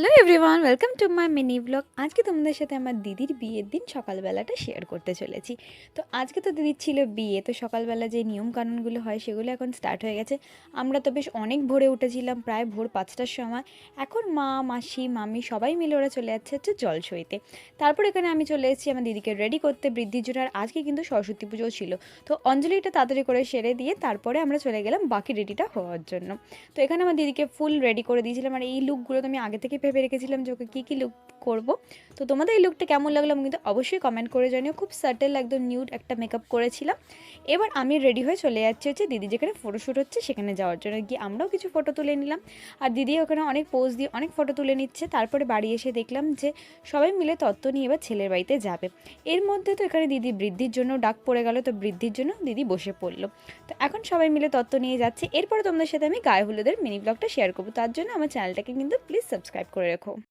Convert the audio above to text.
Hello everyone, welcome to my mini blog. আজকে তোমাদের সাথে আমার দিদির বিয়ের দিন সকালবেলাটা শেয়ার করতে চলেছি। তো আজকে তো দিদির ছিল বিয়ে, তো সকালবেলা যে নিয়মকানুনগুলো হয় সেগুলো এখন স্টার্ট হয়ে গেছে। আমরা তো বেশ অনেক ভোরে উঠেছিলাম, প্রায় ভোর 5টার সময়। এখন মা, মাসি, মামি সবাই মিলে ওরা চলে যাচ্ছে হচ্ছে জল সইতে। তারপর এখানে আমি চলে এসেছি আমার দিদিকে রেডি করতে বৃদ্ধির জন্য। আর আজকে কিন্তু সরস্বতী পুজোও ছিল, তো অঞ্জলিটা তাড়াতাড়ি করে সেরে দিয়ে তারপরে আমরা চলে গেলাম বাকি রেডিটা হওয়ার জন্য। তো এখানে আমার দিদিকে ফুল রেডি করে দিয়েছিলাম, আর এই লুকগুলো তো আমি আগে থেকে ভেবে রেখেছিলাম যে ওকে কী কী লুক করব। তো তোমাদের এই লুকটা কেমন লাগলো আমি কিন্তু অবশ্যই কমেন্ট করে জানিও। খুব সাটেল একদম নিউড একটা মেকআপ করেছিলাম। এবার আমি রেডি হয়ে চলে যাচ্ছি হচ্ছে দিদি যেখানে ফটোশ্যুট হচ্ছে সেখানে যাওয়ার জন্য। গিয়ে আমরাও কিছু ফটো তুলে নিলাম, আর দিদি ওখানে অনেক পোজ দিয়ে অনেক ফটো তুলে নিচ্ছে। তারপরে বাড়ি এসে দেখলাম যে সবাই মিলে তত্ত্ব নিয়ে এবার ছেলের বাড়িতে যাবে। এর মধ্যে তো এখানে দিদি বৃদ্ধির জন্য ডাক পড়ে গেল, তো বৃদ্ধির জন্য দিদি বসে পড়লো। তো এখন সবাই মিলে তত্ত্ব নিয়ে যাচ্ছে। এরপরে তোমাদের সাথে আমি গায়ে হলুদের মিনি ব্লগটা শেয়ার করবো, তার জন্য আমার চ্যানেলটাকে কিন্তু প্লিজ সাবস্ক্রাইব করে রেখো।